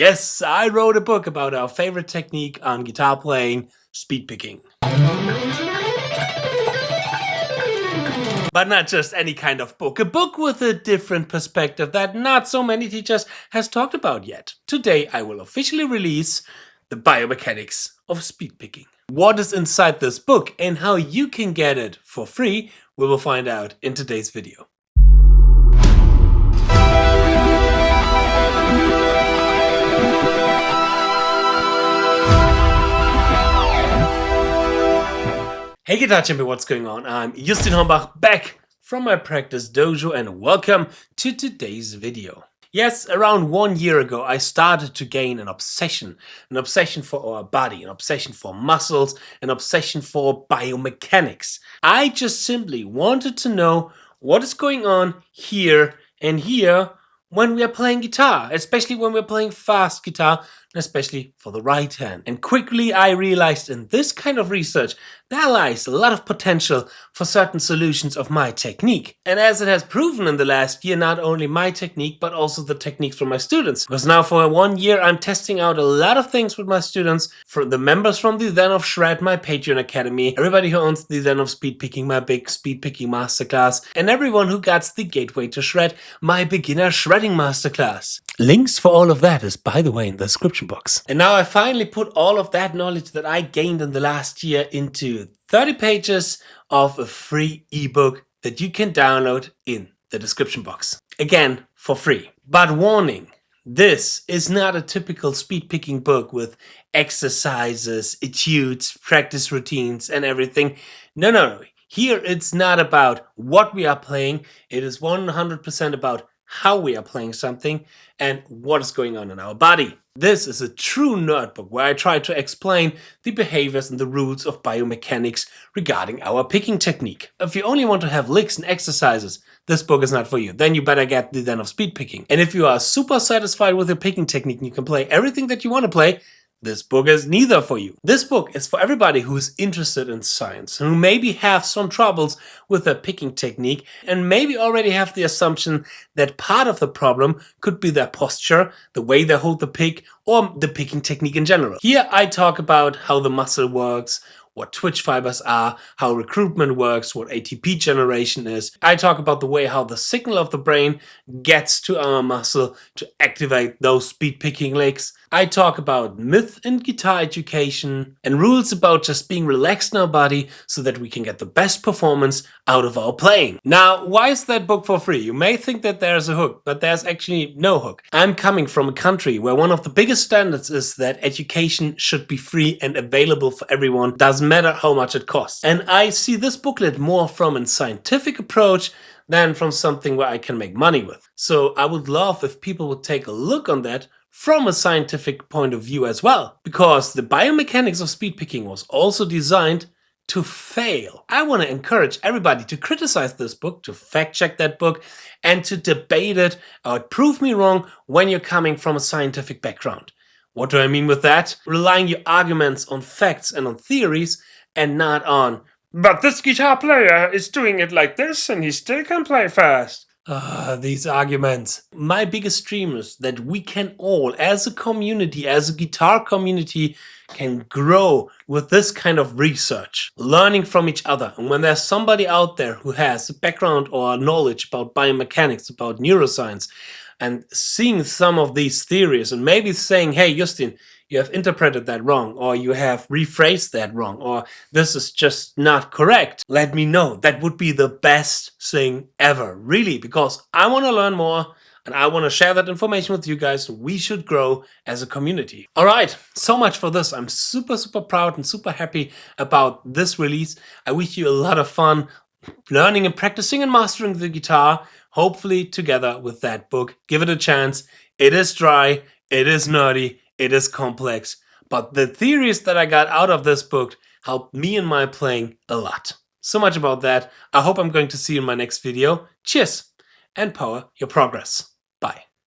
Yes, I wrote a book about our favorite technique on guitar playing, speed picking. But not just any kind of book, a book with a different perspective that not so many teachers has talked about yet. Today I will officially release the biomechanics of speed picking. What is inside this book and how you can get it for free, we will find out in today's video. Hey Guitar Champion, what's going on? I'm 𝗚𝙗𝙦𝗚𝗟𝗏, back from my practice dojo, and welcome to today's video. Yes, around 1 year ago I started to gain an obsession for our body, an obsession for muscles, an obsession for biomechanics. I just simply wanted to know what is going on here and here when we are playing guitar, especially when we're playing fast guitar, and especially for the right hand. And quickly I realized in this kind of research there lies a lot of potential for certain solutions of my technique. And as it has proven in the last year, not only my technique but also the techniques from my students. Because now for 1 year I'm testing out a lot of things with my students, from the members from the ZEN of Shred, my Patreon Academy, everybody who owns the ZEN of Speedpicking, my big Speedpicking Masterclass, and everyone who gets the Gateway to Shred, my Beginner Shredding Masterclass. Links for all of that is, by the way, in the description box. And now I finally put all of that knowledge that I gained in the last year into 30 pages of a free ebook that you can download in the description box. Again, for free. But warning, this is not a typical speed picking book with exercises, etudes, practice routines and everything. No. Here it's not about what we are playing. It is 100% about how we are playing something and what is going on in our body. This is a true nerd book where I try to explain the behaviors and the rules of biomechanics regarding our picking technique. If you only want to have licks and exercises, this book is not for you. Then you better get the ZEN of Speedpicking. And if you are super satisfied with your picking technique and you can play everything that you want to play, this book is neither for you. This book is for everybody who is interested in science and who maybe have some troubles with their picking technique and maybe already have the assumption that part of the problem could be their posture, the way they hold the pick, or the picking technique in general. Here I talk about how the muscle works, what twitch fibers are, how recruitment works, what ATP generation is. I talk about the way how the signal of the brain gets to our muscle to activate those speed picking licks. I talk about myth in guitar education and rules about just being relaxed in our body so that we can get the best performance out of our playing. Now, why is that book for free? You may think that there's a hook, but there's actually no hook. I'm coming from a country where one of the biggest standards is that education should be free and available for everyone, doesn't matter how much it costs. And I see this booklet more from a scientific approach than from something where I can make money with. So I would love if people would take a look on that from a scientific point of view as well, because the biomechanics of speed picking was also designed to fail. I want to encourage everybody to criticize this book, to fact check that book, and to debate it or prove me wrong when you're coming from a scientific background. What do I mean with that? Relying your arguments on facts and on theories and not on, but this guitar player is doing it like this and he still can play fast. These arguments. My biggest dream is that we can all, as a community, as a guitar community, can grow with this kind of research, learning from each other. And when there's somebody out there who has a background or knowledge about biomechanics, about neuroscience, and seeing some of these theories and maybe saying, hey, Justin, you have interpreted that wrong, or you have rephrased that wrong, or this is just not correct, let me know. That would be the best thing ever, really, because I want to learn more and I want to share that information with you guys. We should grow as a community. All right, so much for this. I'm super proud and super happy about this release. I wish you a lot of fun learning and practicing and mastering the guitar, hopefully together with that book. Give it a chance. It is dry, it is nerdy, it is complex, but the theories that I got out of this book helped me in my playing a lot. So much about that. I hope I'm going to see you in my next video. Cheers and power your progress. Bye.